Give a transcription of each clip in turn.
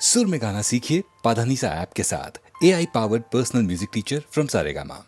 सुर में गाना सीखिए पाधानीसा ऐप के साथ। AI powered personal music teacher from Saregama.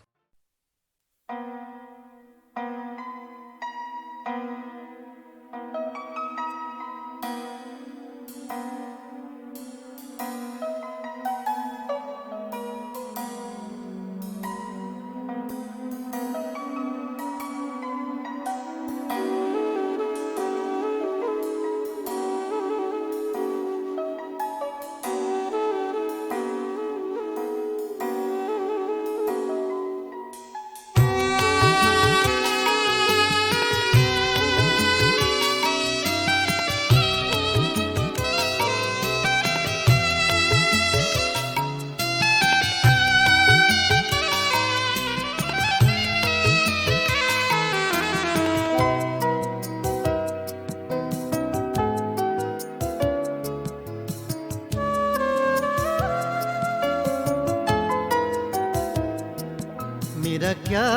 मेरा क्या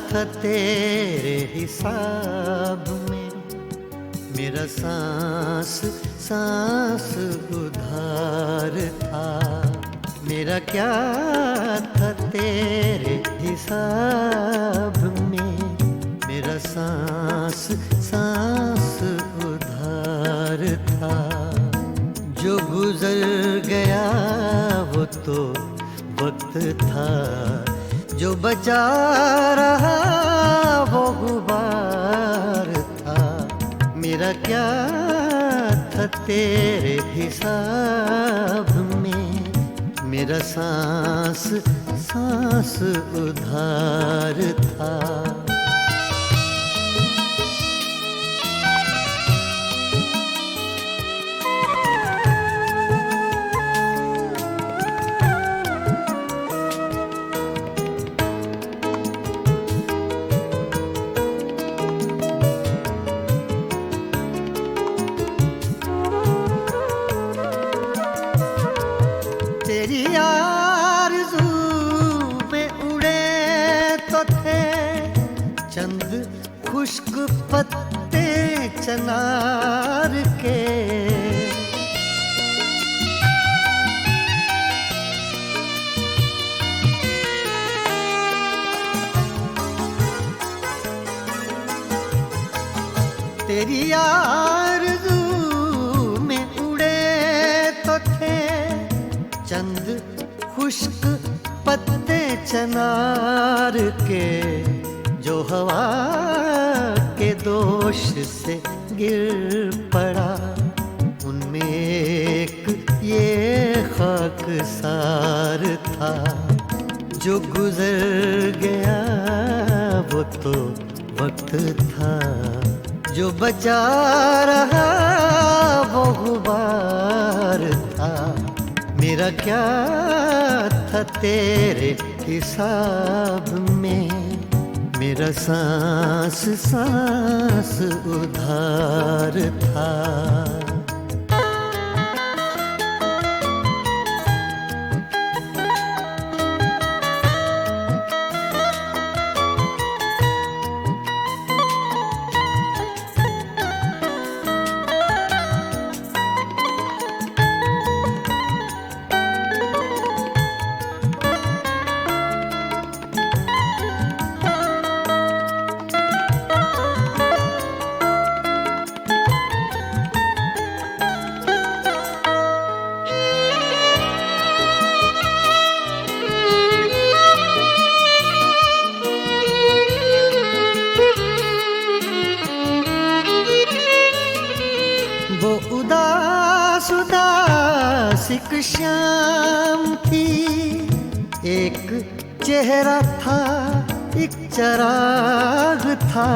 था तेरे हिसाब में, मेरा सांस सांस उधार था। मेरा क्या था तेरे हिसाब में, मेरा सांस सांस उधार था। जो गुजर गया वो तो वक्त था, जो बचा रहा वो गुबार था। मेरा क्या था तेरे हिसाब में, मेरा सांस सांस उधार था। तेरी आरज़ू में उड़े तो थे चंद खुश्क पत्ते चनार के। तेरी आरज़ू में उड़े तो थे चंद खुश्क पत्ते चनार के, जो हवा के दोष से गिर पड़ा उनमें एक ये खाकसार था। जो गुजर गया वो तो वक्त था, जो बचा रहा वो गुबार था। मेरा क्या था तेरे हिसाब में, मेरा सांस सांस उधार था। वो उदास उदास एक शाम थी, एक चेहरा था एक चराग था।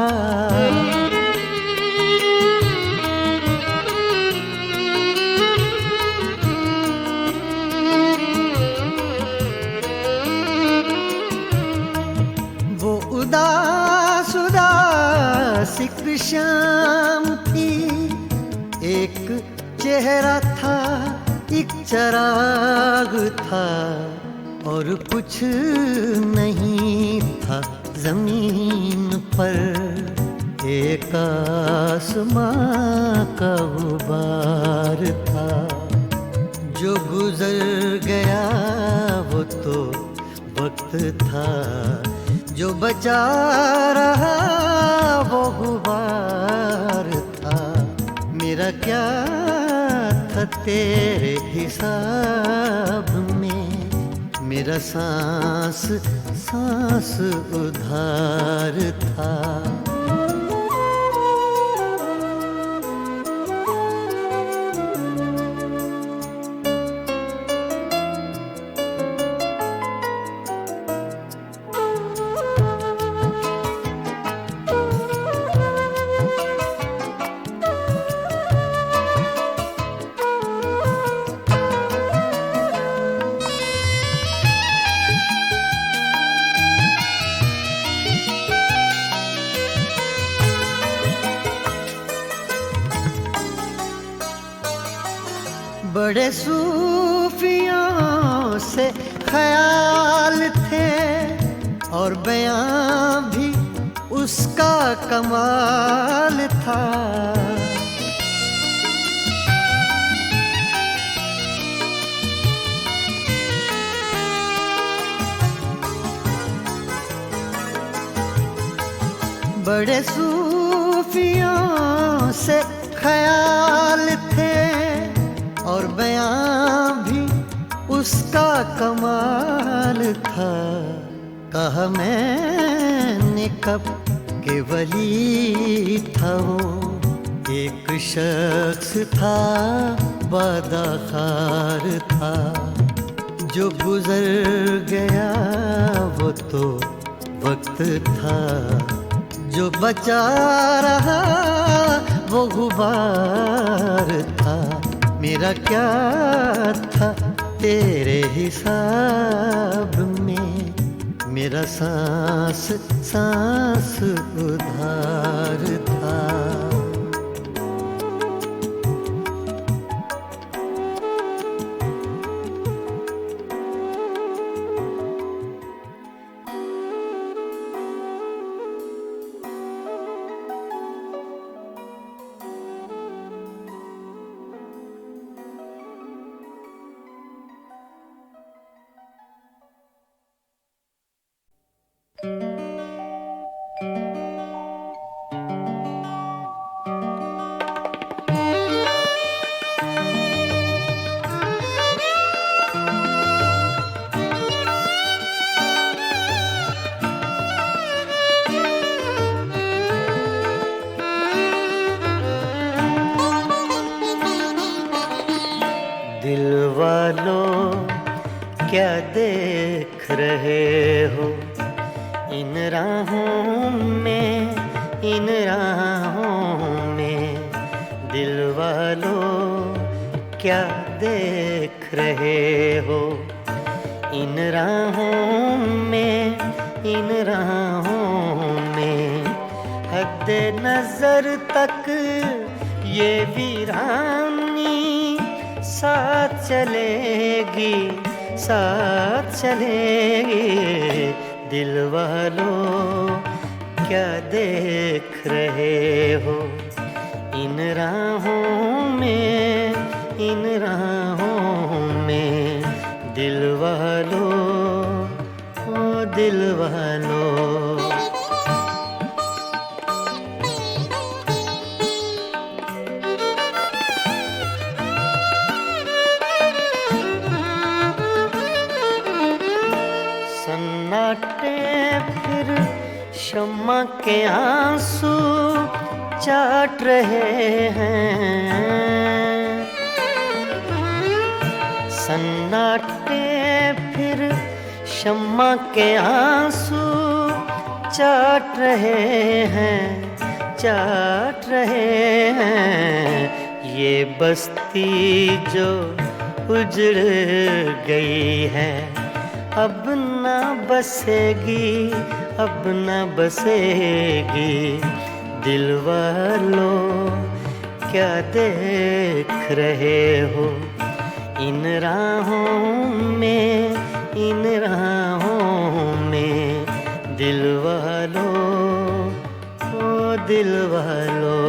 वो उदास उदास एक शाम थी, एक चेहरा था एक चराग था। और कुछ नहीं था जमीन पर, एक आसमां का गुबार था। जो गुजर गया वो तो वक्त था, जो बचा रहा वो गुबार था। मेरा क्या था तेरे हिसाब में, मेरा सांस सांस उधार था। बड़े सूफियों से ख्याल थे और बयां भी उसका कमाल था। बड़े सूफियों से ख्याल थे और बयां भी उसका कमाल था। कहा मैंने कब के वली था वो, एक शख्स था बादाखार था। जो गुजर गया वो तो वक्त था, जो बचा रहा वो गुबार था। मेरा क्या था तेरे हिसाब में, मेरा सांस सांस उधार था। दिल वालों क्या देख रहे हो इन राहों में, इन राहों में। दिल वालों क्या देख रहे हो इन राहों में, इन राहों में। हद नजर तक ये वीरानी साथ चलेगी, साथ चलेगी। दिल वालों क्या देख रहे हो इन राहों में, इन राहों में। दिल वालों, ओ दिल वालों। सन्नाटे फिर शम्मा के आंसू चाट रहे हैं। सन्नाटे फिर शम्मा के आंसू चाट रहे हैं, चाट रहे हैं। ये बस्ती जो उजड़ गई है अब न बसेगी, अब न बसेगी। दिल वालों क्या देख रहे हो इन राहों में, इन राहों में। दिल वालों, ओ दिल वालों।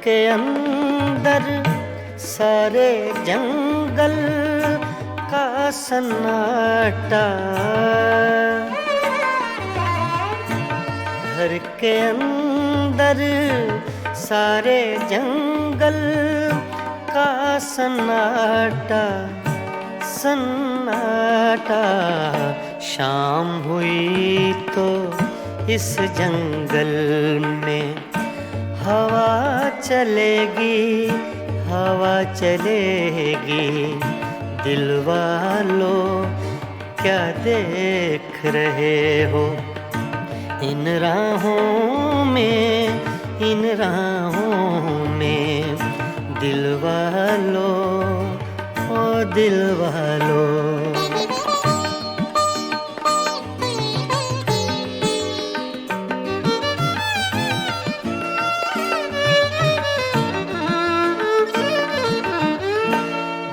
के अंदर सारे जंगल का सन्नाटा, घर के अंदर सारे जंगल का सन्नाटा, सन्नाटा। शाम हुई तो इस जंगल में हवा चलेगी, हवा चलेगी। दिल वालों क्या देख रहे हो इन राहों में, इन राहों में। दिल वालों, ओ दिल वालों।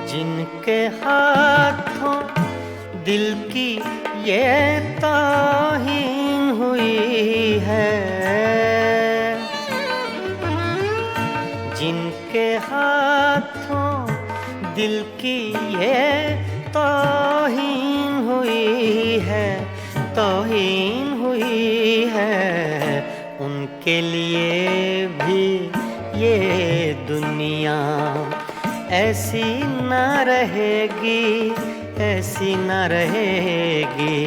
जिनके हाथों दिल की ये ताहीन हुई है, जिनके हाथों दिल की ये ताहीन हुई है, ताहीन हुई है। उनके लिए भी ये दुनिया ऐसी न रहेगी, ऐसी न रहेगी।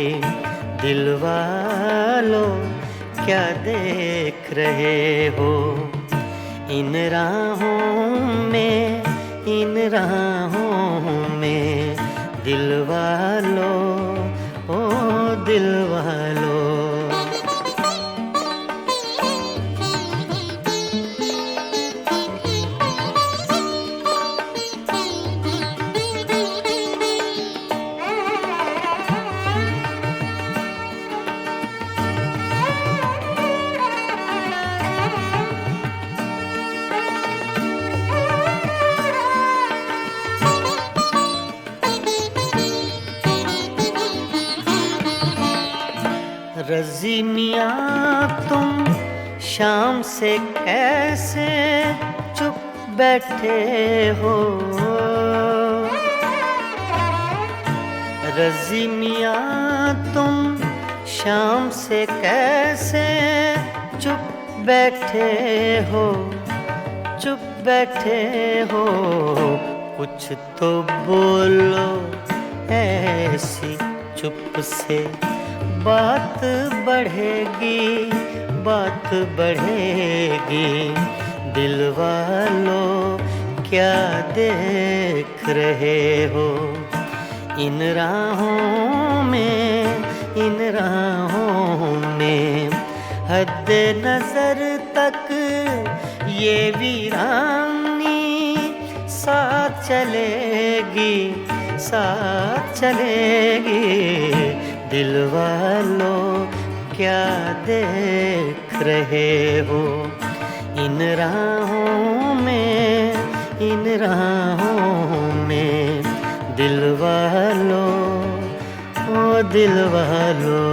दिल वालों क्या देख रहे हो इन राहों में, इन राहों में। दिल वालों, ओ दिल वालों। रज़ी मियाँ तुम शाम से कैसे चुप बैठे हो, रज़ी मियाँ तुम शाम से कैसे चुप बैठे हो, चुप बैठे हो। कुछ तो बोलो ऐसी चुप से बात बढ़ेगी, बात बढ़ेगी। दिल वालों क्या देख रहे हो इन राहों में, इन राहों में। हद्दे नजर तक ये वीरानी साथ चलेगी, साथ चलेगी। दिल वालों क्या देख रहे हो इन राहों में, इन राहों में। दिल वालों, ओ दिल वालों।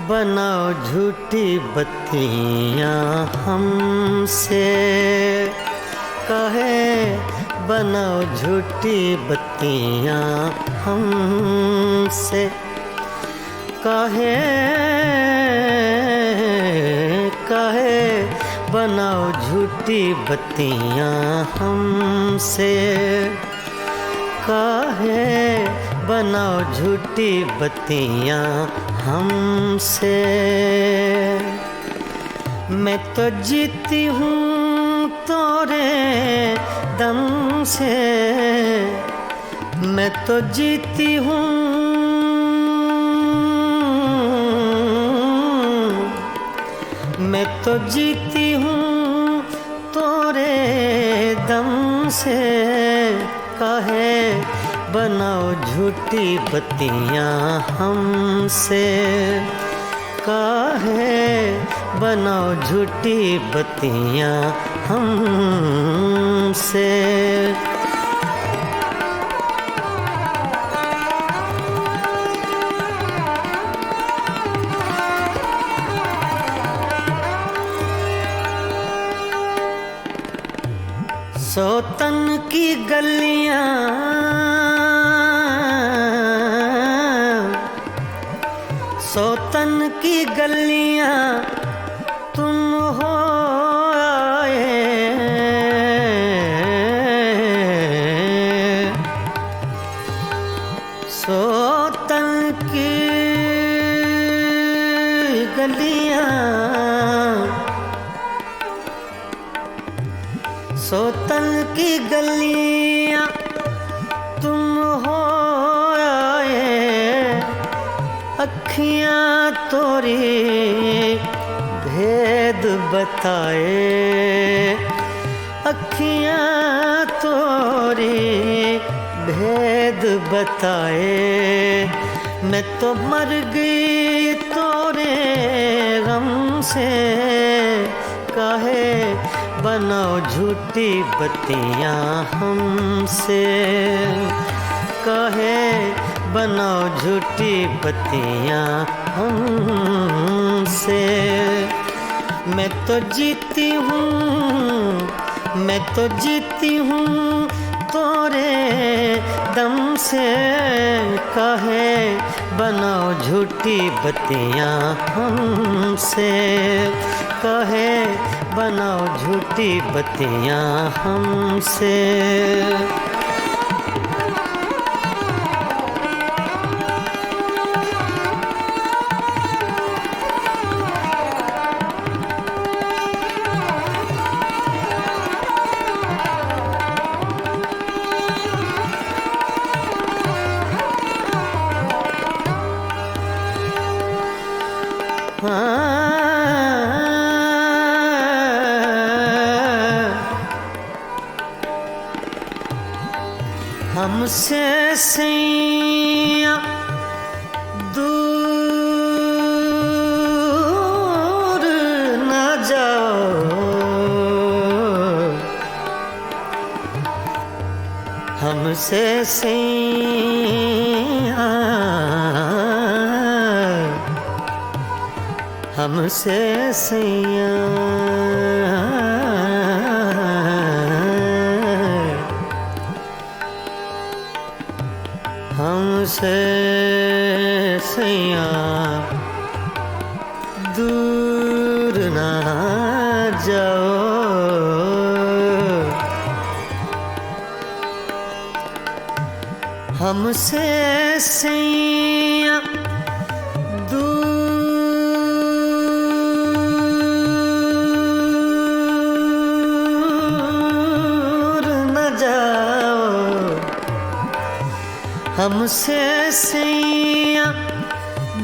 बनाओ झूठी बत्तियां हमसे, कहे बनाओ झूठी बत्तियां हमसे, कहे काहे बनाओ झूठी बत्तियां हमसे, काहे बनाओ झूठी बत्तियां हमसे। मैं तो जीती हूँ तोरे दम से, मैं तो जीती हूँ, मैं तो जीती हूँ तोरे दम से। काहे बनाओ झूठी बत्तियां हमसे, काहे बनाओ झूठी बत्तियां हमसे। सोतन की गलियां, सोतन की गलियां तुम हो आए, सोतन की गलियां, सोतन की गलियां तुम हो आए। अखियां तोरी भेद बताए, अखियां तोरी भेद बताए। मैं तो मर गई तोरे गम से, काहे बनाओ झूठी बत्तियां हमसे, काहे बनाओ झूठी बत्तियां हमसे। मैं तो जीती हूँ, मैं तो जीती हूँ तोरे दम से। काहे बनाओ झूठी बत्तियां हमसे, काहे बनाओ झूठी बत्तियां हमसे। हमसे सैया दूर न जाओ, हमसे सैया, हमसे सैया हमसे सैया दूर ना जाओ। हमसे सैया दूर न जाओ, हमसे सैया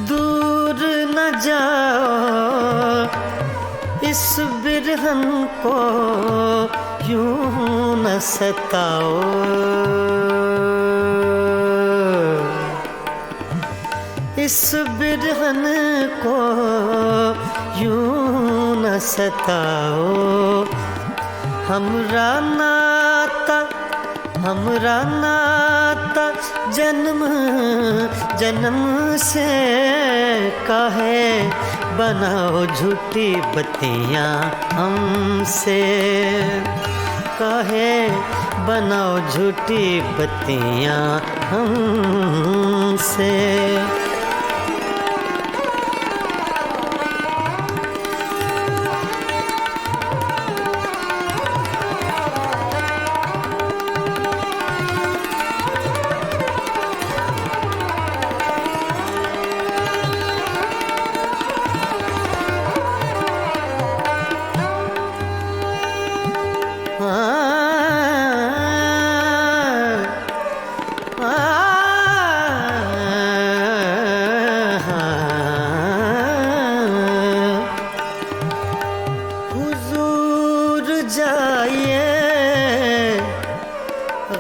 दूर न जाओ। इस बिरहन को यूं न सताओ, इस बिरहन को यूं न सताओ। हमरा नाता, हमरा नाता जन्म जन्म से, काहे बनाओ झूठी बत्तियां हमसे, काहे बनाओ झूठी बत्तियां हमसे।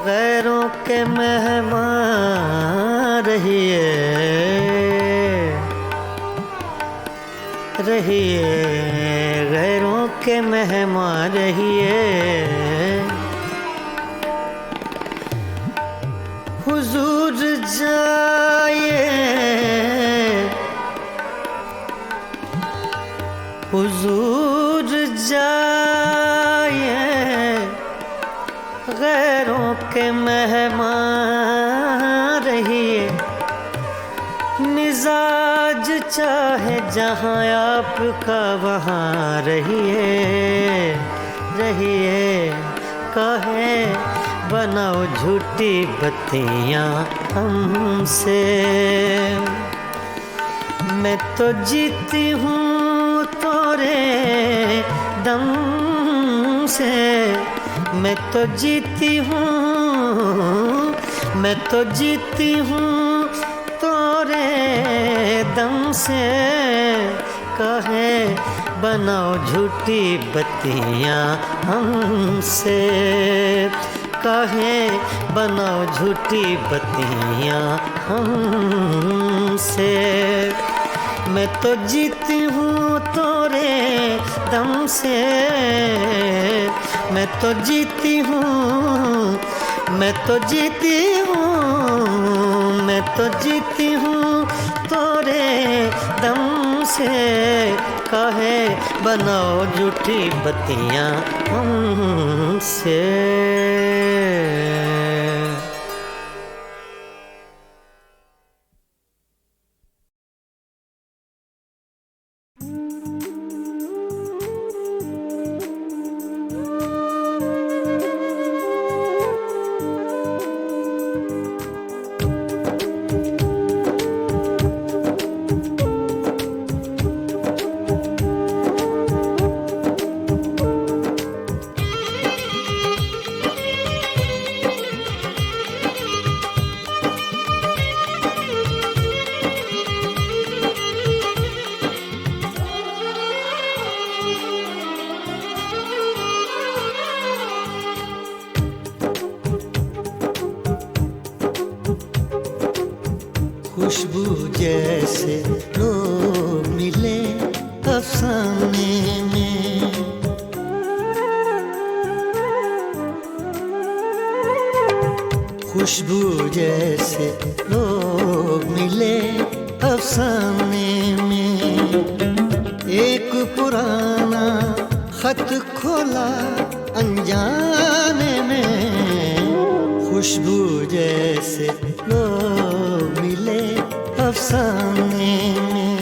गैरों के मेहमान रहिए, रहिए गैरों के मेहमान रहिए। हुजूर जाइए, हुजूर जाइए गैरों के मेहमान रहिए। मिजाज चाहे जहाँ आपका वहाँ रहिए, रहिए कहे बनाओ झूठी बत्तियाँ हमसे। मैं तो जीती हूँ तोरे दम से, मैं तो जीती हूँ, मैं तो जीती हूँ तोरे दम से। कहे बनाओ झूठी बत्तियाँ हमसे, कहे बनाओ झूठी बत्तियाँ हमसे। मैं तो जीती हूँ तोरे दम से, मैं तो जीती हूँ, मैं तो जीती हूँ, मैं तो जीती हूँ तोरे दम से। कहे बनाओ झूठी बत्तियाँ हमसे। खुशबू जैसे लोग मिले अफसाने में, खुशबू जैसे लोग मिले अफसाने में। एक पुराना खत खोला अनजाने में, खुशबू जैसे लोग मिले अफसाने में।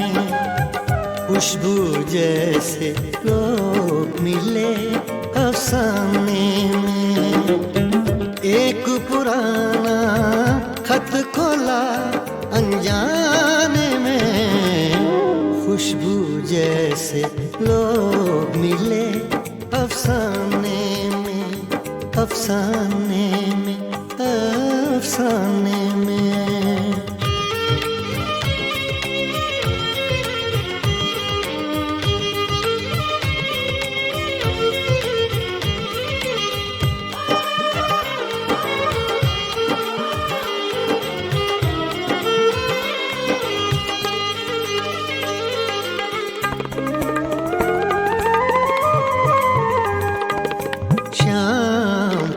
खुशबू जैसे लोग मिले अफसाने में। एक पुराना खत खोला अनजाने में, खुशबू जैसे लोग मिले अफसाने में, अफसाने में, अफसाने में।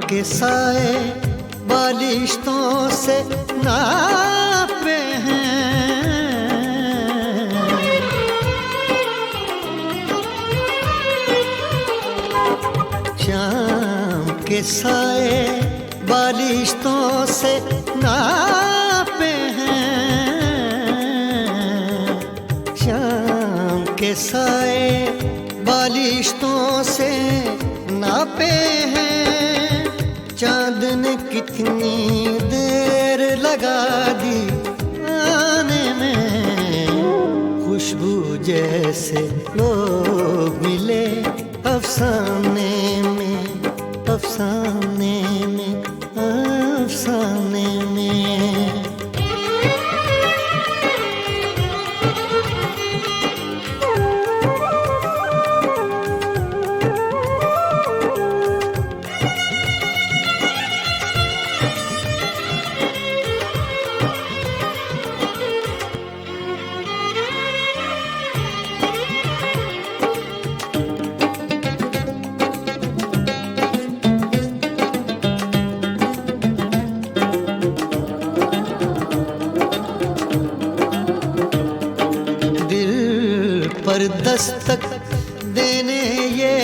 के साए बालिश्तों से नापे हैं, शाम के साए बालिश्तों से नापे हैं। शाम के साए बालिश्तों से नापे हैं। चाँद ने कितनी देर लगा दी आने में, खुशबू जैसे लोग मिले अफसाने में, अफसाने में, अफसाने में। पर दस्तक देने ये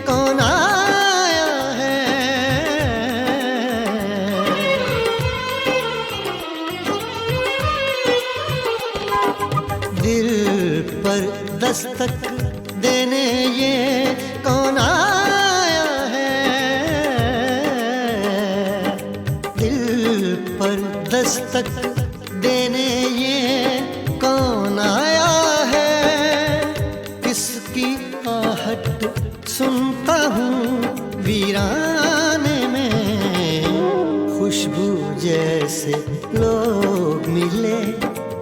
कौन आया है? दिल पर दस्तक देने ये कौन आया है? दिल पर दस्तक देने ये कौन आया है? किसकी आहट सुनता हूँ वीराने में, खुशबू जैसे लोग मिले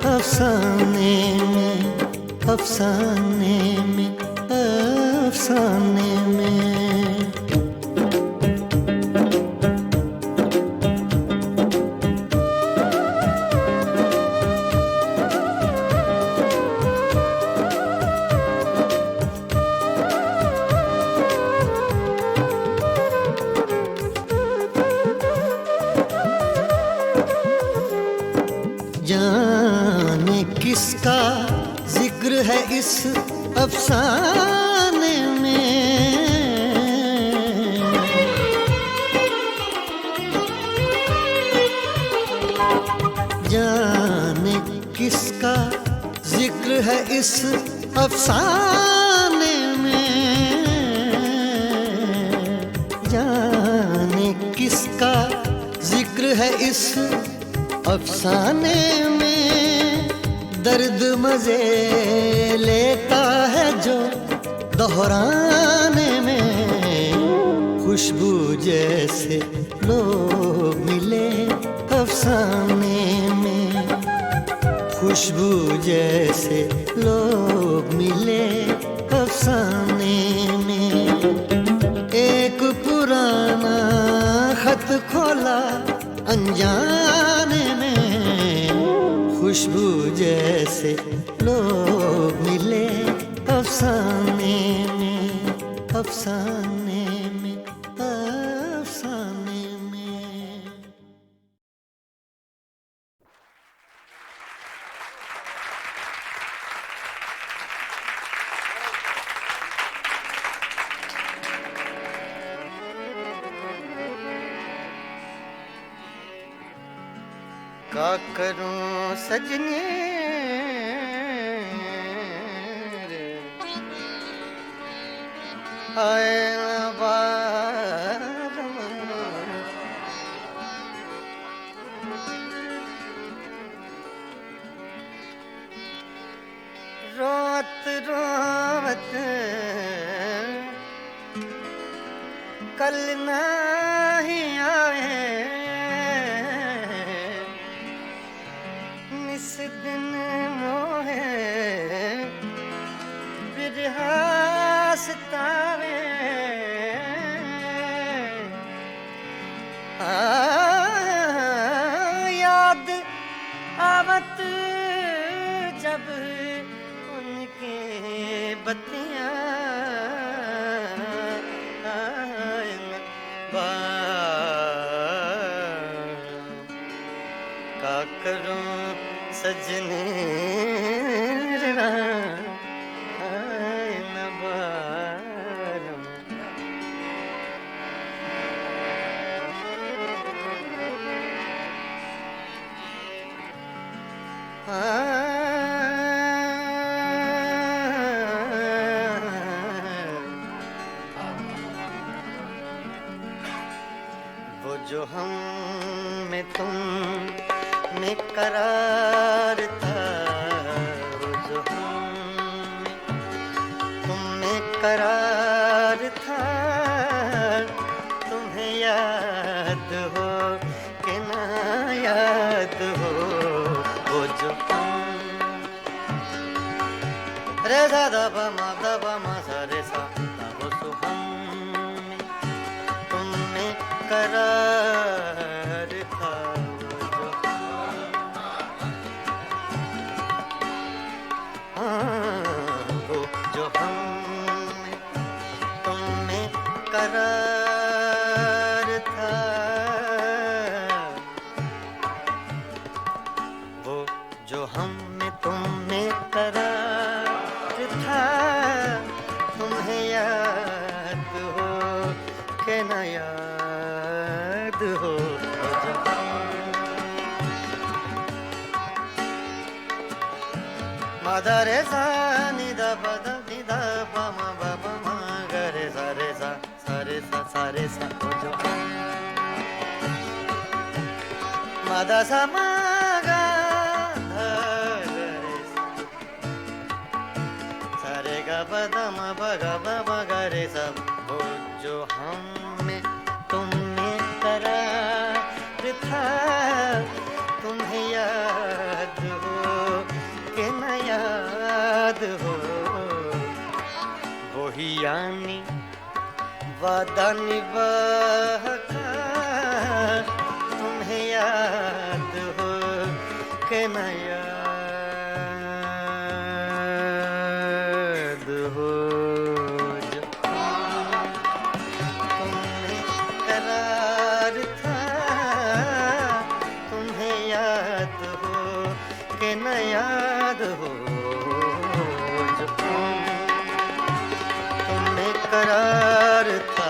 अफसाने में, अफसाने में, अफसाने में। जाने किसका जिक्र है इस अफसाने में, जाने किसका जिक्र है इस अफसाने में, जाने किसका जिक्र है इस अफसाने में। दर्द मजे लेता है जो दोहराने में, खुशबू जैसे लोग मिले अफसाने में, खुशबू जैसे लोग मिले अफसाने में। एक पुराना खत खोला अनजाने में, खुशबू जैसे लोग मिले अफसाने में, अफसाने में, अफसाने में। का करूं सजनी आए बारम, रोत रोवत कल नहीं आए, निस दिन मोहे बिरहा सतावे। याद आवत जब उनके बत्तियां का करूं सजने वो जो हम में तुम में करार था, वो जो हम में तुम में करार था, तुम्हें याद हो कि ना याद हो। वो जो हम रे दा दा मा सा रे सा दा वो सो हम में तुम में करार था, वो जो हम में तुम में करार था, वो जो हम में तुम में करार था। हो जो मदरे सा निद पद निद पम बम मगरे सरे सा सरे सा सरे सा जो मद सा मगा सरे ग पदम बग मगरे सब वो जो हमें तुमने करार था तुम्हें याद हो कि न याद हो वही यानी वादा निभाकर तुम्हें याद हो कि न याद हो जो तुम्हें करार था तुम्हें याद हो कि न याद हो जो तुम्हें करार था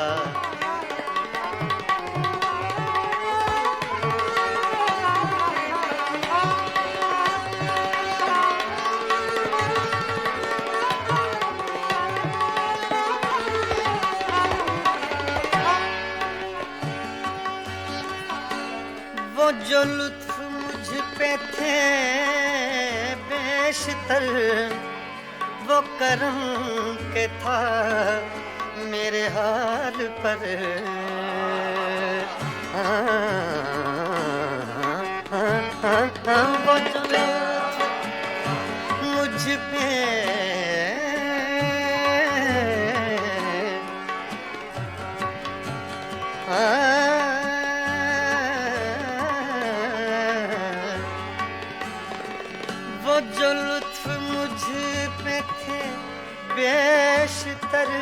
वो जो लुत्फ मुझ पे थे बेशतर वो करम के था मेरे हाल पर वो जो लुत्फ मुझ पे वो जो लुत्फ मुझ पे थे बेशतर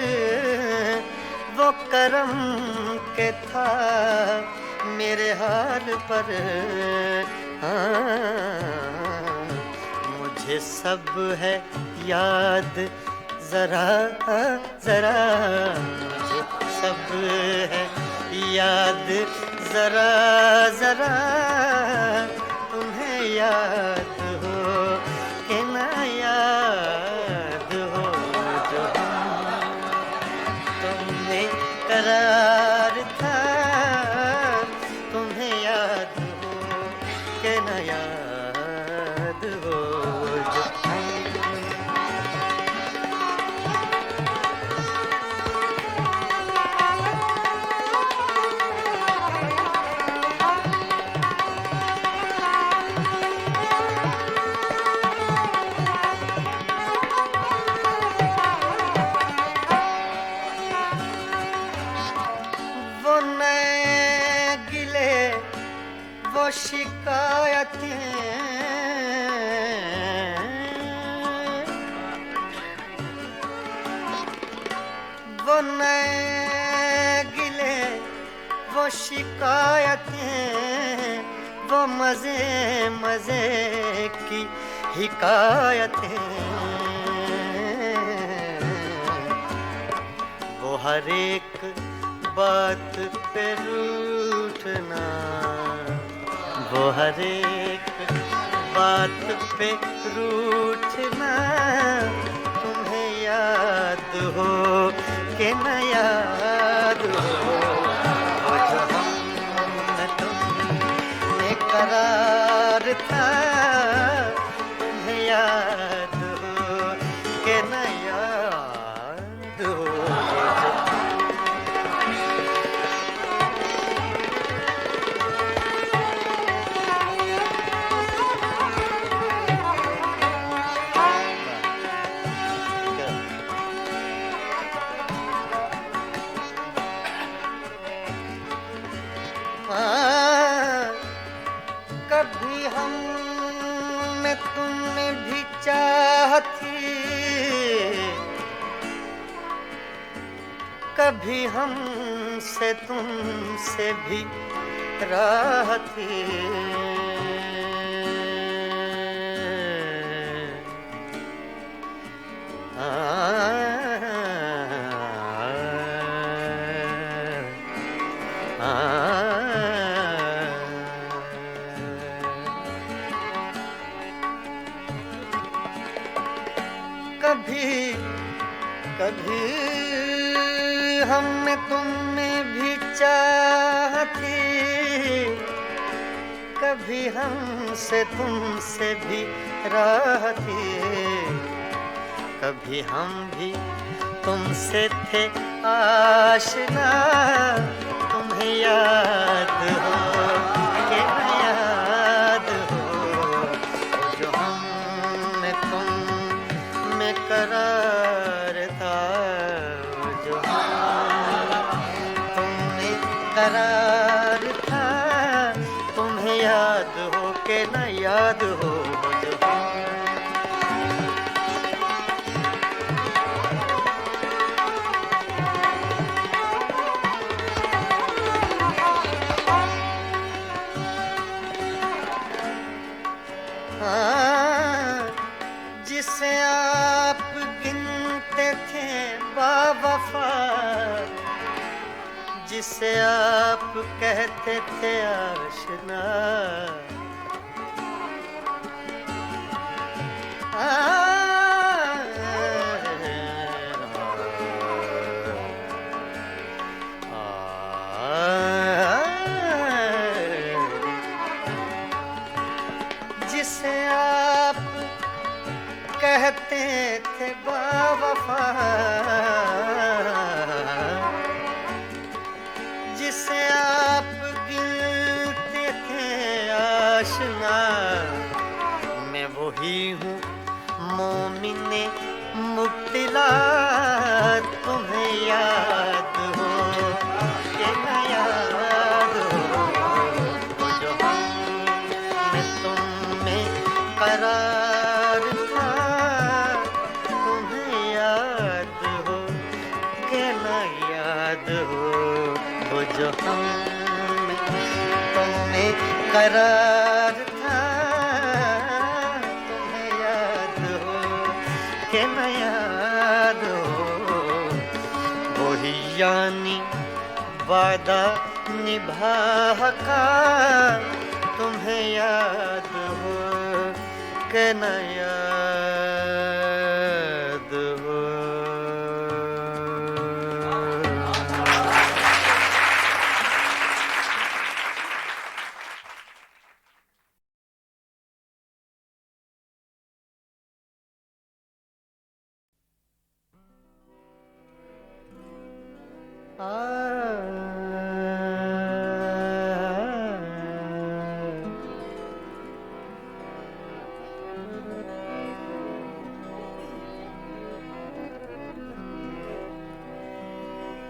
वो करम के था मेरे हाल पर मुझे सब है याद जरा जरा मुझे सब है याद जरा जरा तुम्हें याद हो कि न याद हो जो तुमने करार था तुम्हें याद हो कि न याद हो जो वो नए गिले वो शिकायतें वो नए गिले वो शिकायतें वो मजे मजे की हिकायतें वो हर एक बात पे रूठना वो हर एक बात पे रूठना तुम्हें याद हो कि न याद हो वो जो हमने तुमने करार था तुम्हें याद हो कि न याद हो कभी हम में तुमने भी चाह थी कभी हमसे तुमसे भी राह थी कभी हम में तुम में भी चाह थी, कभी हमसे तुमसे भी राह थी, कभी हम भी तुमसे थे आशना, तुम्हें याद हो कि न याद हो, जो हम में तुम में करार था, जो हम तुम में करार था, तुम्हें याद हो कि न याद हो, जो हम जिसे आप गिनते थे बावफा, जिसे आप कहते थे आशना, जिसे आप कहते थे बावफा, जिसे आप गिनते थे आशना, मैं वही हूँ मोमिने मुब्तिला, तुम्हें याद हो कि न याद हो, जो हम में तुम में करार था, तुम्हें याद हो कि न याद हो, वो जो हम में तुम में करार था, तुम्हें याद हो कि न याद हो, वही यानी वादा निभा का, तुम्हें याद हो कि न याद हो।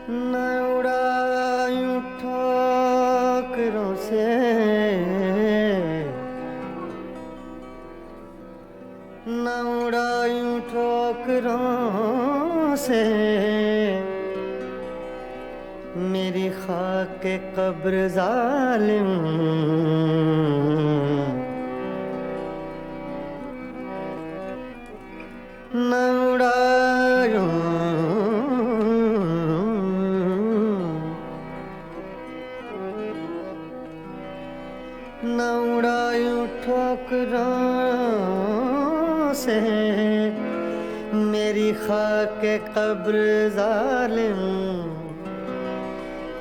न उड़ायूं ठोकरों से, न उड़ायूं ठोकरों से, मेरी खाके कब्र जालिम, न उड़ायूं न उड़ायूं ठोकरों से, मेरी खाके कब्र जालिम,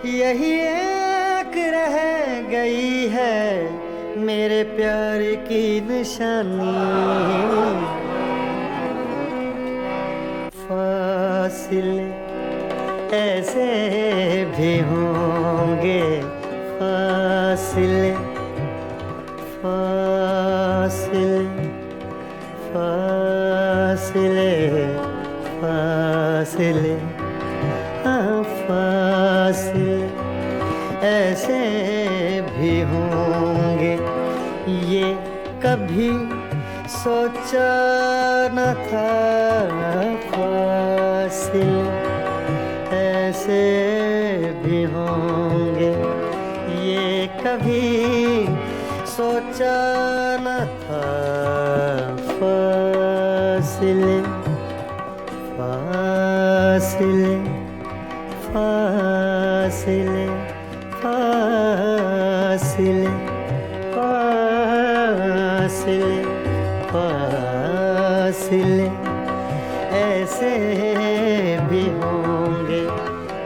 यही एक रह गई है मेरे प्यार की निशानी, फासिले ऐसे भी होंगे, फासिले फासिले फासिले फासिले फासिले ऐसे भी होंगे, ये कभी सोचा न था, फासिले ऐसे भी होंगे, ये कभी सोचा न था, फासिले फासिले फासिले फासिले फासिले फासिले ऐसे भी होंगे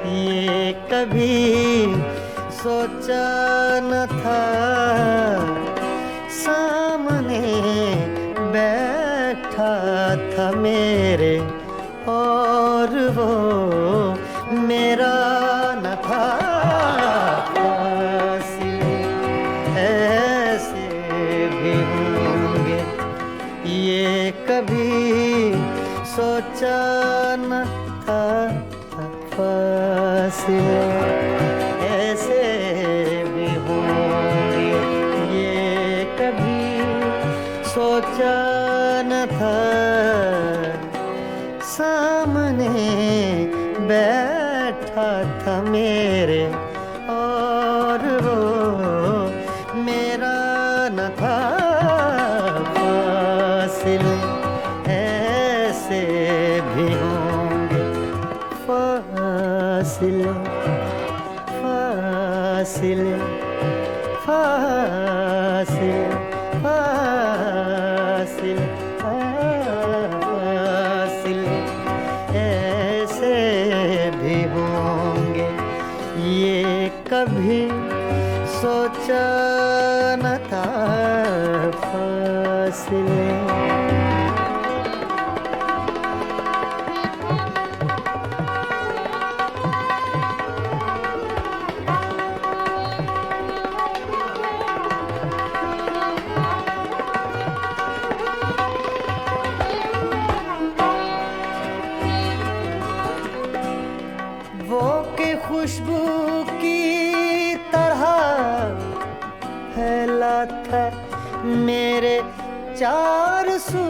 ये कभी सोचा न था। सामने बैठा था मेरे और वो मेरा न था। फासले ऐसे भी होंगे ये कभी सोचा न था। फासले ऐसे भी होंगे ये कभी सोचा न था। सामने बैठा था मेरे और वो मेरा न था। फासले ऐसे भी होंगे। फासले फासले फासले फासले फासले ऐसे भी होंगे ये कभी सोचा न था। फासले वो के खुशबू की तरह फैला था मेरे चार सू।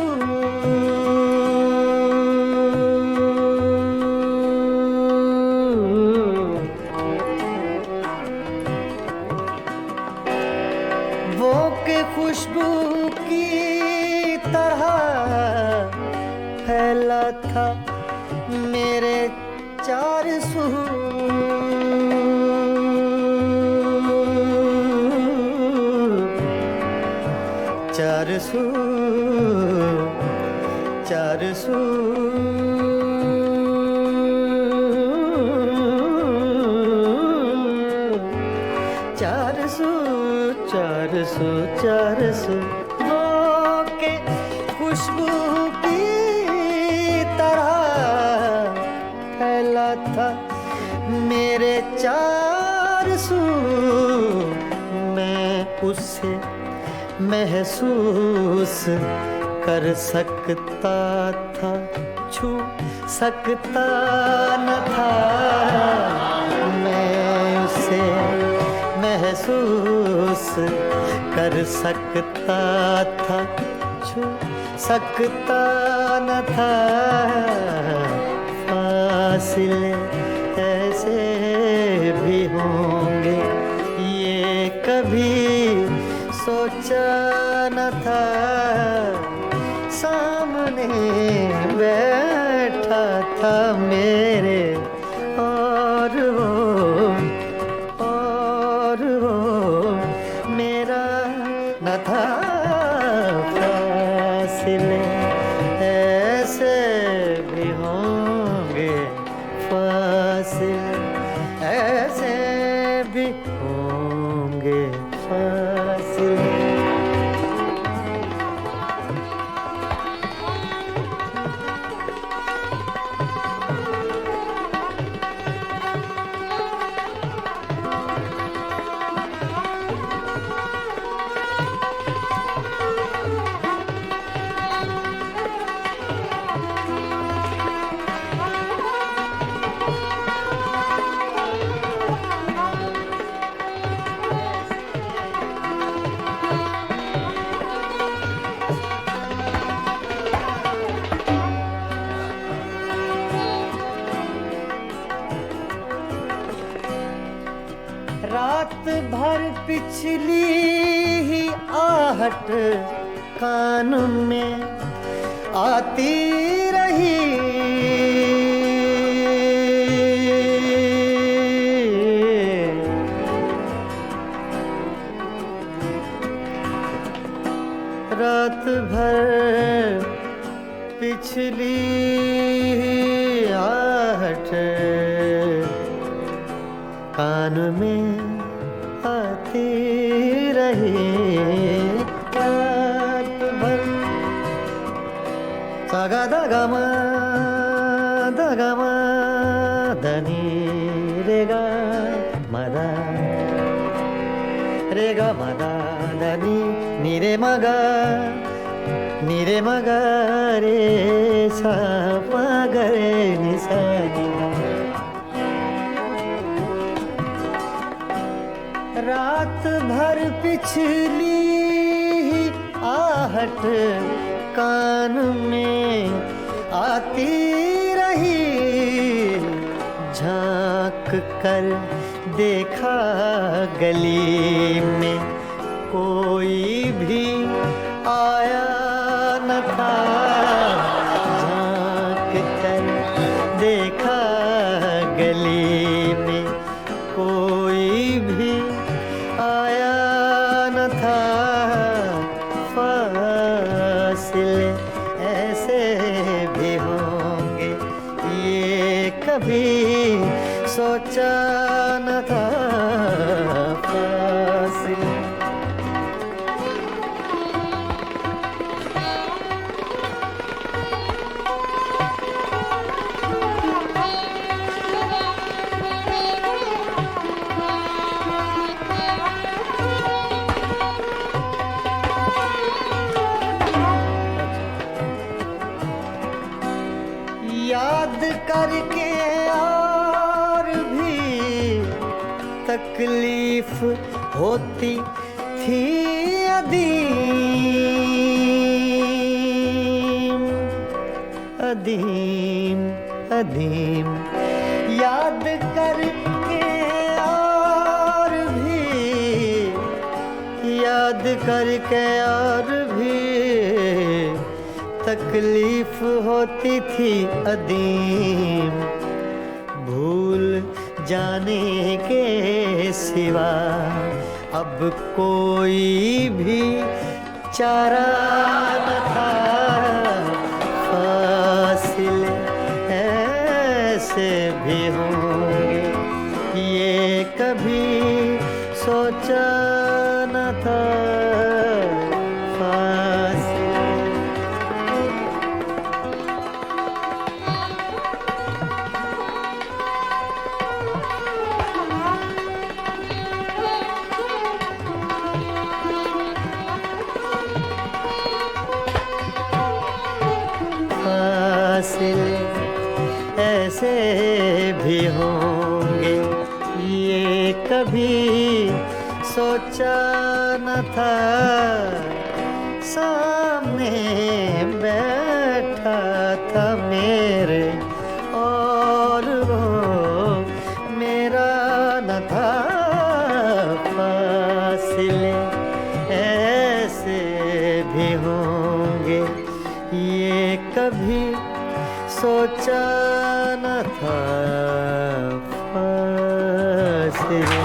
वो के खुशबू की तरह फैला था मेरे चार सू। चार सू चार सू चार सू चार सू चार सू वो के खुशबू की तरह फैला था मेरे चार सू। मैं उसे महसूस कर सकता था, छू सकता न था। मैं उसे महसूस कर सकता था, छू सकता न था। फासले ऐसे भी होंगे ये कभी सोचा न था। सामने बैठा था मेरे और वो मेरा न था। फासले ऐसे भी होंगे, फासले ऐसे भी होंगे, फासले। रात भर पिछली ही आहट कान में आती रही। रात भर पिछली आहट कान में आती रही रात भर। सागा दगमा धनी रेगा मदा धनी निरे मगा रे सा मगरे निसा रात भर पिछली आहट कान में आती रही। झांक कर देखा गली में कोई भी आया न था। झांक कर देखा गली में कोई भी आया न था। फासिले ऐसे भी होंगे ये कभी सोचा न था। फासिले याद करके और भी तकलीफ होती थी अदीम अदीम अदीम। याद करके और भी तकलीफ होती थी अदीम। भूल जाने के सिवा अब कोई भी चारा न था। फासिले ऐसे भी होंगे ये कभी सोचा न था। फासिले ऐसे भी होंगे ये कभी सोचा न था। सामने बैठा था मेरे और वो मेरा न था। फासिले ऐसे भी होंगे ये कभी सोचा न था। फासिले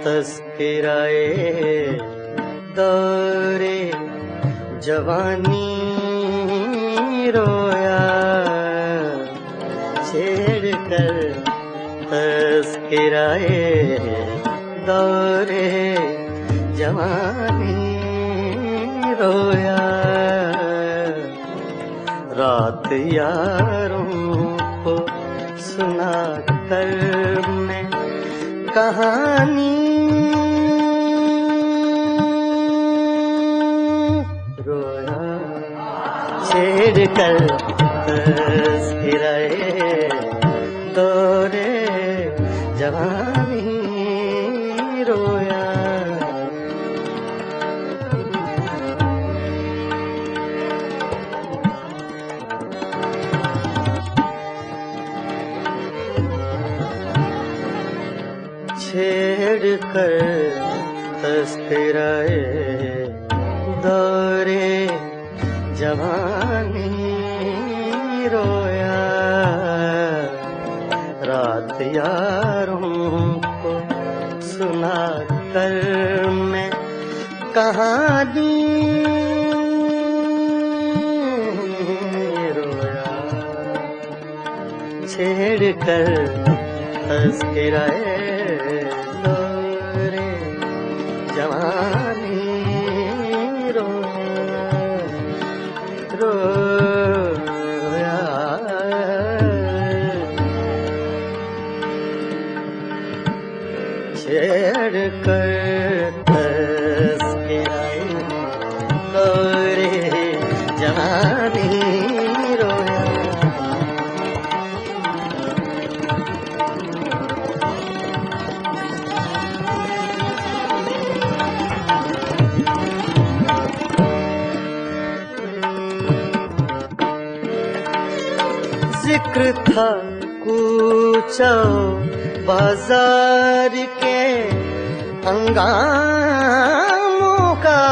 तस्कराए दौरे जवानी रोया छेड़ कर तस्कराए दौरे जवानी रोया रात यारों को सुना कर मैं कहानी रोया छेड़ कर तस्कराए दौरे जवानी रोया छेड़ कर तस्कराए दौरे जवानी रोया रात यारों को सुना कर मैं कहानी रोया छेड़ कर तस्कराए दौरे जवानी रोया छेड़ कर तस्कराए दौरे जवानी रोया जिक्र था कूचा बाजार के हंगामों का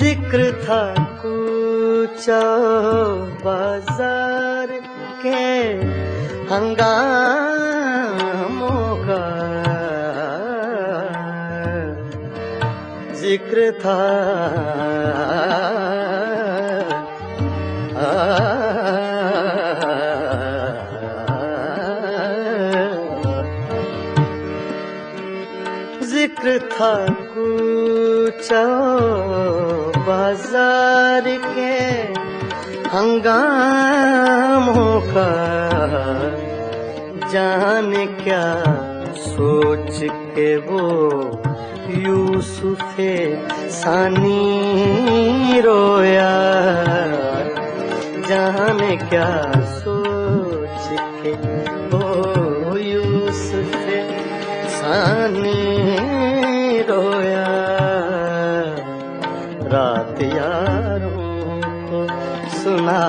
जिक्र था कूचा बाजार के हंगामों का जिक्र था जिक्र था कूचा बाजार के हंगामों का जाने क्या सोच के वो यूसुफे सानी रोया जाने क्या सोच के वो यूसुफे सानी रोया रात यारों को सुना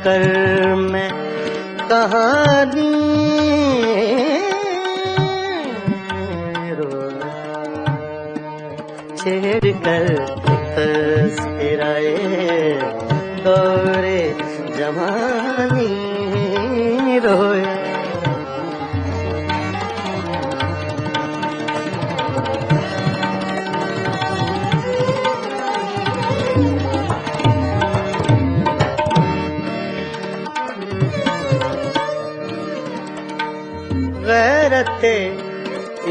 कर मैं कहानी रोया छेड़ कर तस्कराए दौरे जवानी रोया गैरते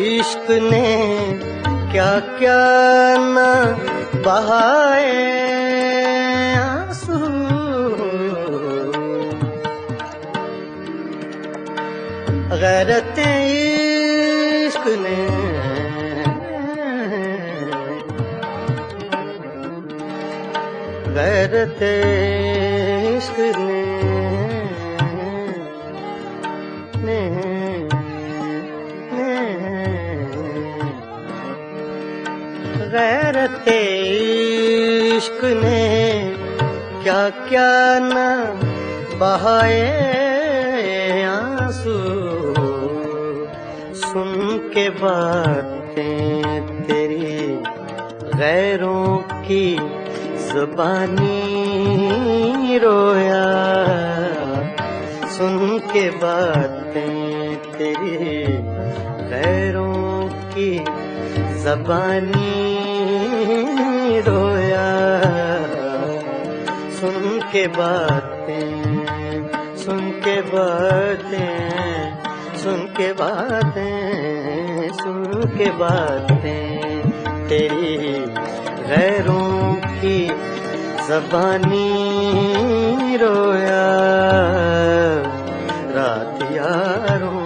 इश्क ने क्या क्या न बहाए आंसू गैरते इश्क ने गैरते इश्क ने गैरते इश्क ने क्या क्या न बहाए आंसू सुन के बातें तेरी गैरों की जुबानी रोया सुन के बातें तेरी गैरों की ज़बानी रोया। सुन के बातें, सुन के बातें, सुन के बातें, सुन के बातें तेरी गैरों की ज़बानी रोया। रात यारों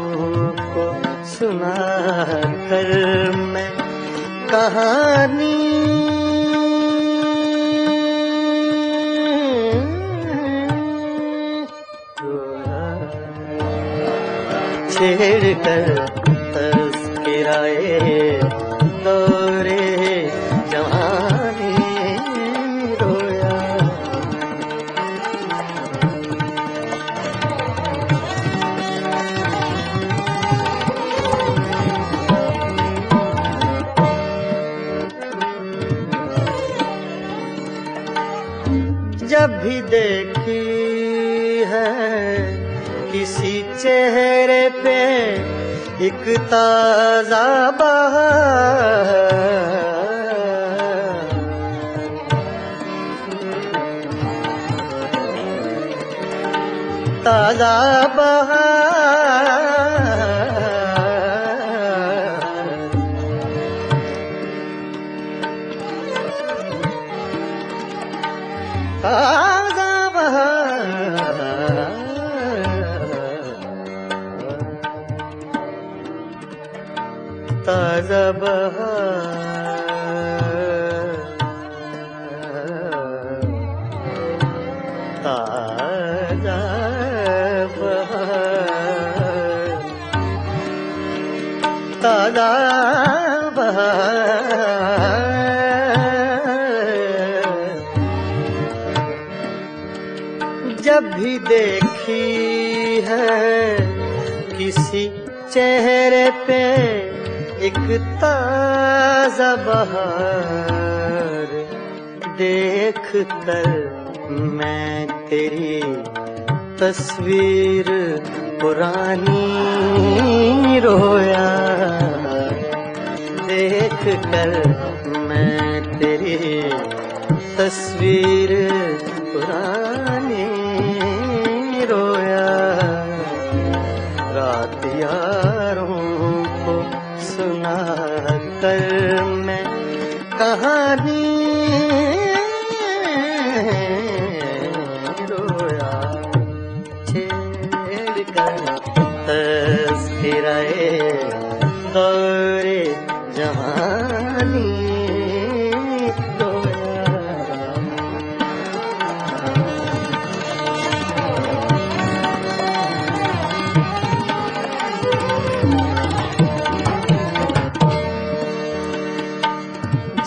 को सुना कर मैं कहानी छेड़ कर तज़किराए दौरे जवानी रोया। जब भी देखी है किसी चेहरे पे एक ताज़ा बहार, ताज़ा बहार, ताज़ा बहार, ताज़ा बहार, ताज़ा बहार, ताज़ा बहार। जब भी देखी है किसी चेहरे पे एक ताज़ा बहार, देख कर मैं तेरी तस्वीर पुरानी रोया। देख कर मैं तेरी तस्वीर पुरानी रोया। रात यारों को सुना कर मैं कहानी रोया। छेड़ कर तज़किराए दौरे जवानी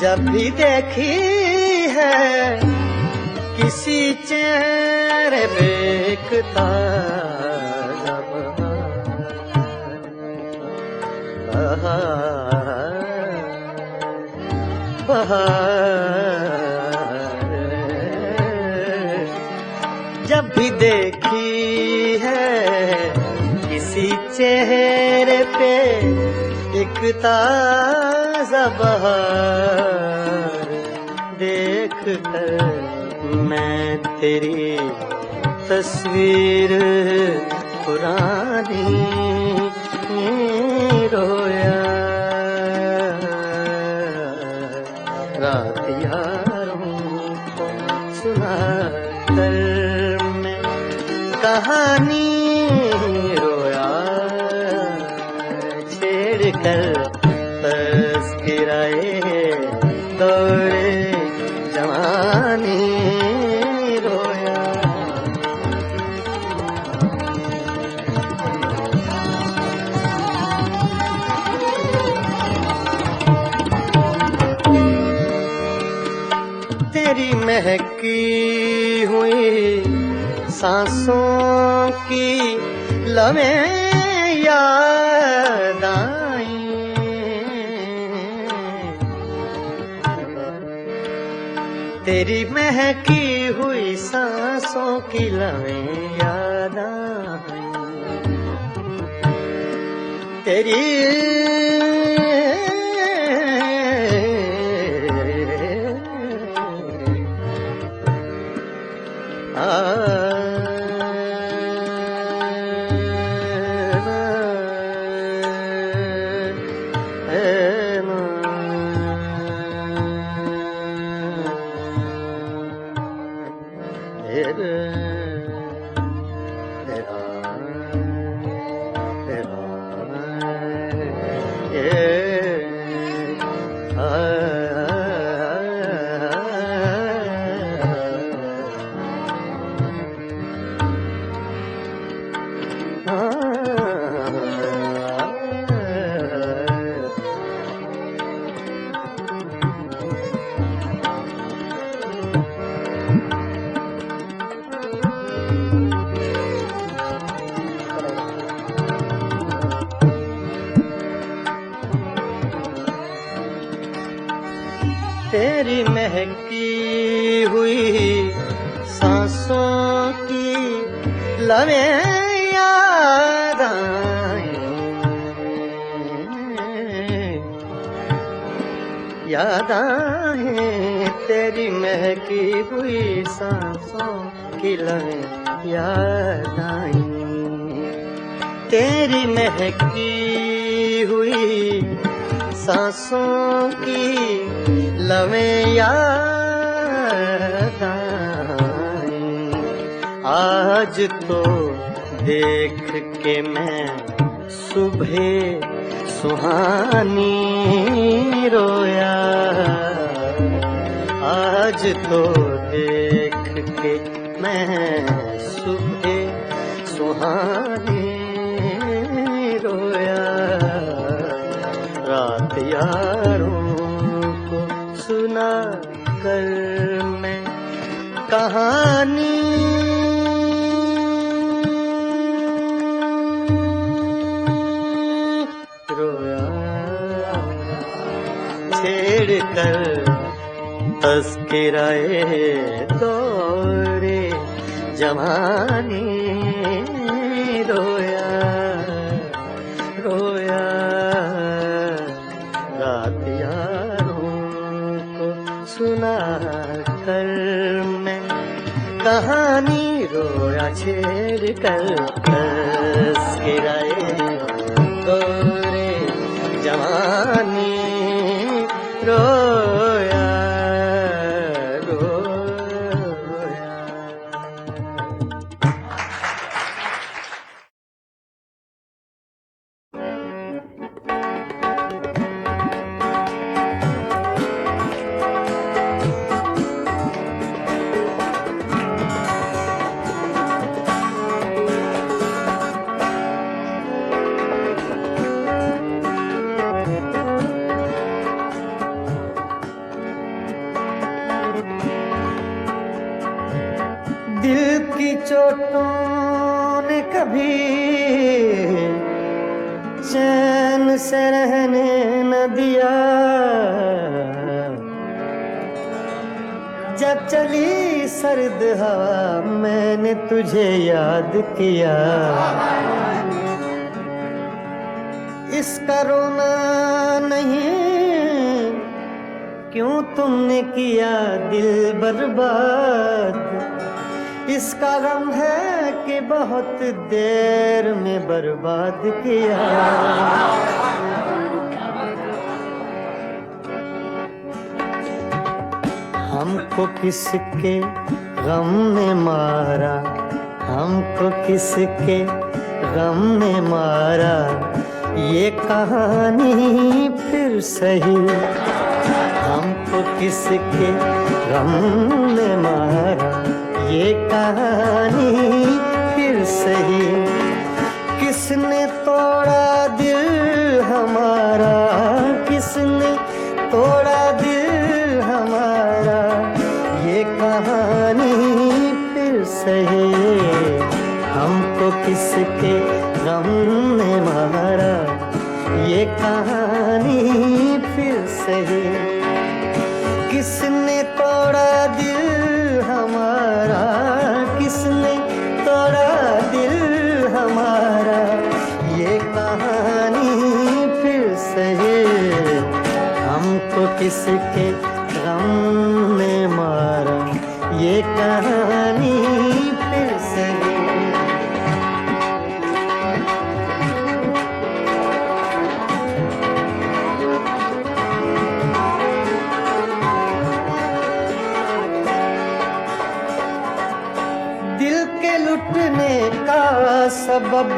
जब भी देखी है किसी चेहरे पे एक ताज़ा बहार, बहार, जब भी देखी है किसी चेहरे पे एक ताज़ा बहार, देख कर मैं तेरी तस्वीर पुरानी रोया। रात यारों को सुना कर मैं कहानी रोया। छेड़ कर तज़किराए दौरे जवानी रोया। तेरी महकी हुई सांसों की लम्हें याद आई। तेरी महकी हुई सांसों की लवें याद आईं, तेरी तेरी महकी हुई सांसों की लवें याद आईं, याद आईं, तेरी महकी हुई सांसों की लवें याद आईं, तेरी महकी हुई सांसों की लवें याद आईं, आज तो देख के मैं सुबह सुहानी रोया, आज तो देख के मैं सुबह सुहानी रोया, रात यारों सुना कर मैं कहानी रोया, छेड़ कर तज़किराए दौरे जवानी रोया, रोया, रात यारों को सुना कर मैं कहानी रोया, छेड़ कर तज़किराए दौरे जवानी रोया, रोया। दिल की चोटों ने कभी चैन से रहने न दिया, जब चली सर्द हवा मैंने तुझे याद किया, इसका रोना नहीं क्यों तुमने किया दिल बर्बाद, इसका गम है कि बहुत देर में बर्बाद किया। हमको किसके गम ने मारा, हमको किसके गम ने मारा, ये कहानी फिर सही, हमको किसके गम ने मारा, ये कहानी फिर सही, किसने तोड़ा दिल हमारा, किसने तोड़ा दिल हमारा, ये कहानी फिर सही, हमको किसके गम ने मारा, ये कहानी फिर सही, किसने तोड़ा किसके गम ने मारा ये कहानी फिर से। दिल के लुटने का सबब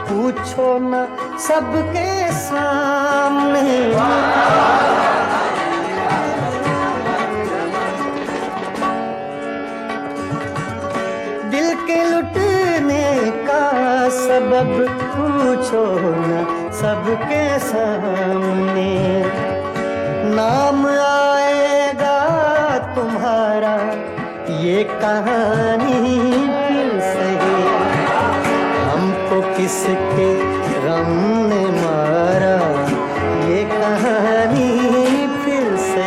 पूछो न सबके सामने। दिल के लुटने का सबब पूछो न सबके सामने। नाम आएगा तुम्हारा ये कहानी फिर से। हमको किसके गम ने मारा ये कहानी फिर से।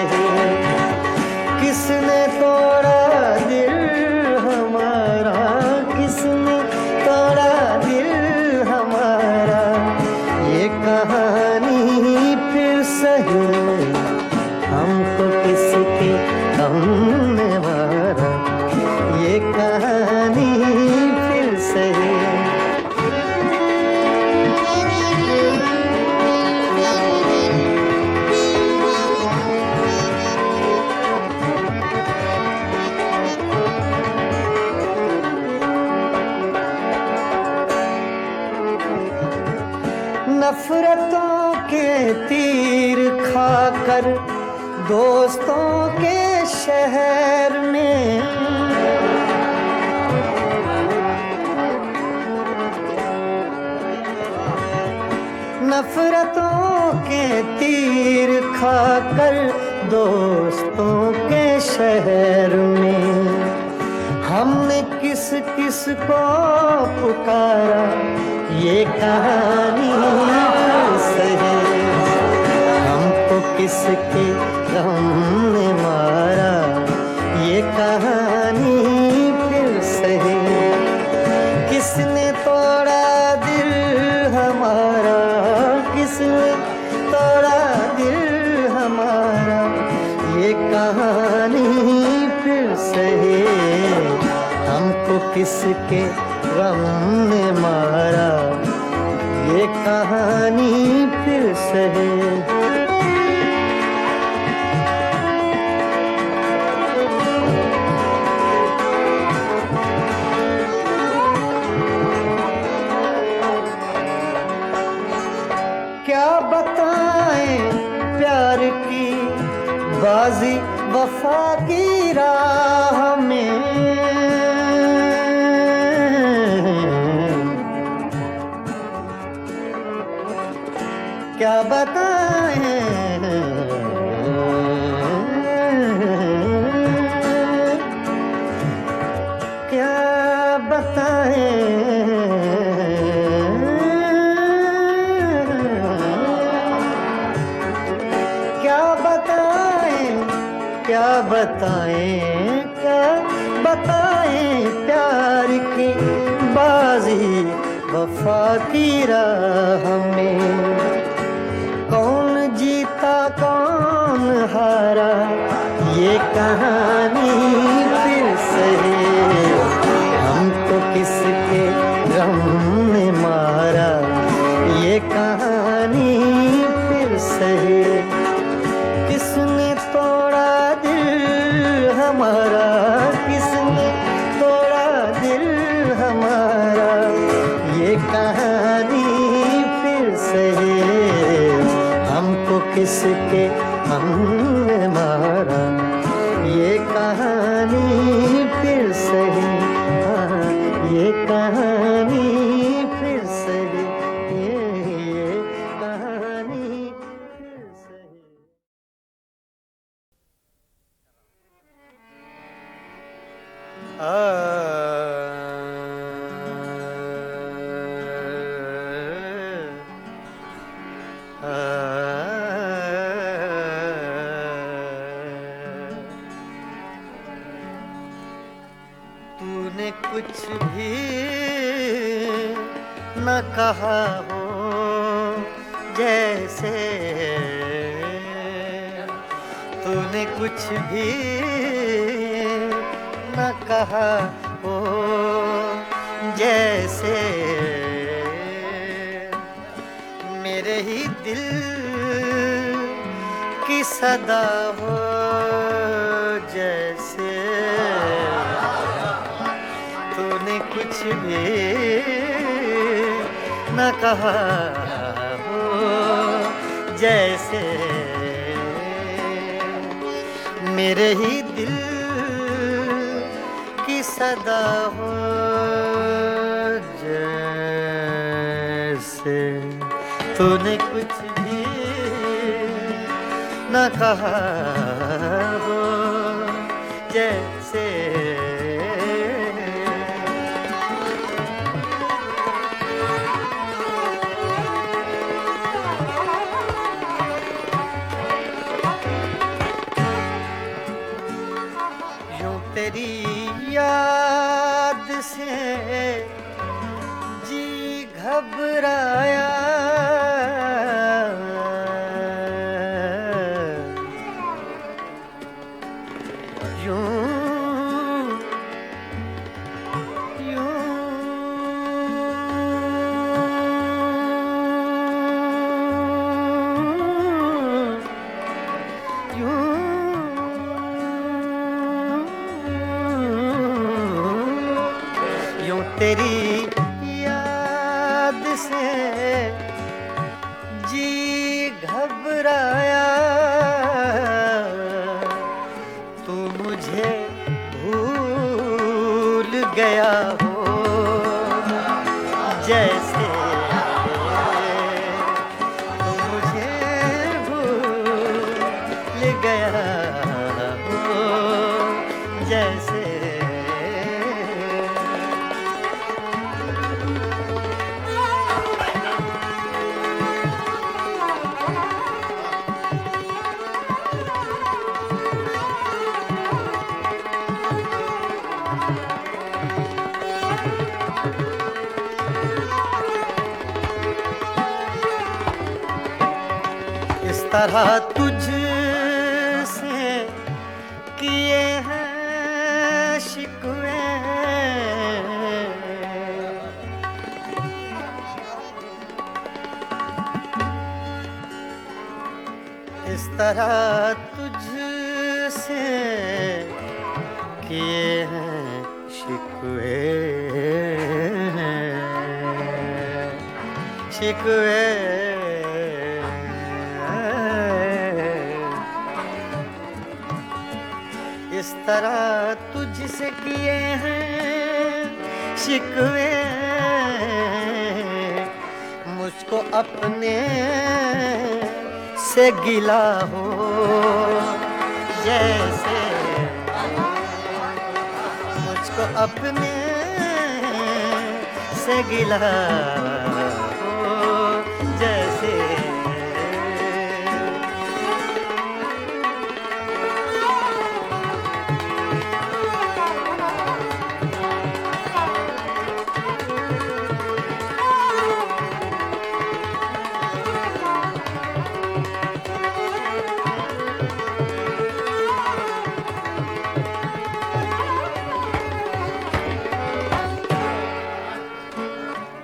किसने तोड़ा दिल हमारा, किसने तोड़ा दिल हमारा ये कहानी फिर से। हमको किसके गम ने मारा ये कहानी फिर से। नफरतों के तीर खाकर दोस्तों के शहर में। नफरतों के तीर खाकर दोस्तों के शहर में। हमने किस किस को पुकारा ये कहानी फिर से। हमको किसके गम ने मारा ये कहानी फिर से। किसने तोड़ा दिल हमारा, किसने तोड़ा दिल हमारा ये कहानी फिर से। हमको किसके गम ने मारा ये कहानी फिर से। क्या बताएं प्यार की बाजी वफा की राह में। क्या बताएं क्या बताएं क्या बताएं क्या बताएं क्या बताएं प्यार की बाजी वफा की राह में। कौन जीता कौन हारा ये कहानी फिर से। हमको किसके गम ने मारा ये कहानी फिर से। किसने तोड़ा दिल हमारा, किसने तोड़ा दिल हमारा ये कहानी फिर से। हमको किसके हमने मारा ये कहानी फिर से। हाँ, ये कहानी फिर से। ये कहानी फिर से। तूने कुछ भी न कहा हो जैसे तूने कुछ भी न कहा ओ जैसे मेरे ही दिल की सदा हो जैसे तूने कुछ भी न कहा हो जैसे मेरे ही दिल की सदा हो जैसे तूने कुछ भी न कहा हो जैसे यूं तेरी याद से जी घबराया तेरी याद से जी घबराया तू मुझे भूल गया हो जैसे तू मुझे भूल गया हो जैसे इस तरह तुझ से किए हैं शिकवे इस तरह तुझ से किए हैं शिकवे शिकवे इस तरह तुझसे किए हैं शिकवे मुझको अपने से गिला हो जैसे मुझको अपने से गिला हो जैसे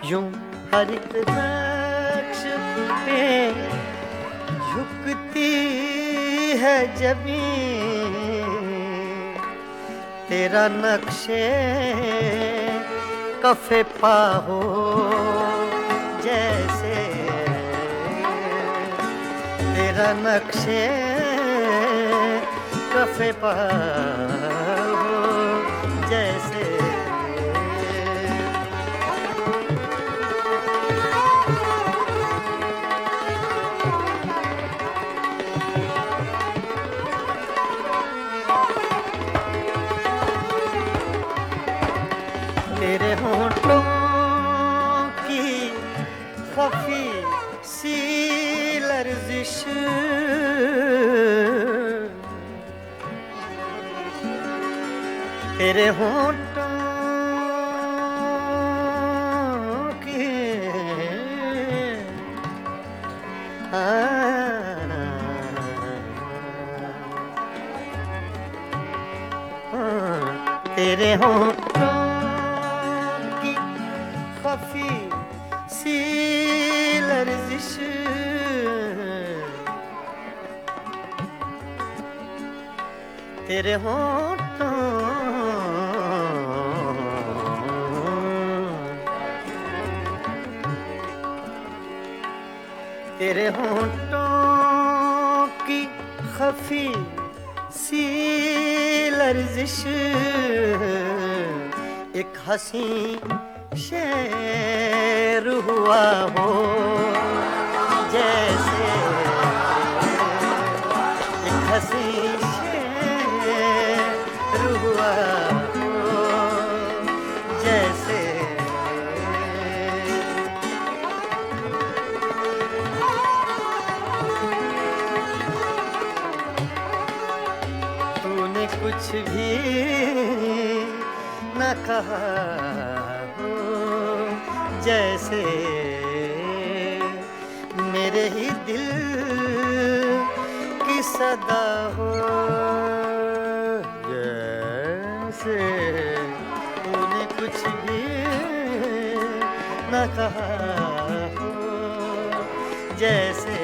यूं हर एक नक्श पे झुकती है जमीन तेरा नक्शे कफे पा हो जैसे तेरा नक्शे कफे पा हो जैसे तेरे होठों की खफी सी लर्जिश तेरे होठों की तेरे होठों की खफी सी लर्जिश, तेरे होठों, तेरे होठों की खफी सी लर्जिश, एक हंसी शेर हुआ हो जैसे, एक हंसी शेर हुआ हो जैसे, तूने कुछ भी न कहा हो जैसे, मेरे ही दिल की सदा हो जैसे, तूने कुछ भी न कहा हो जैसे,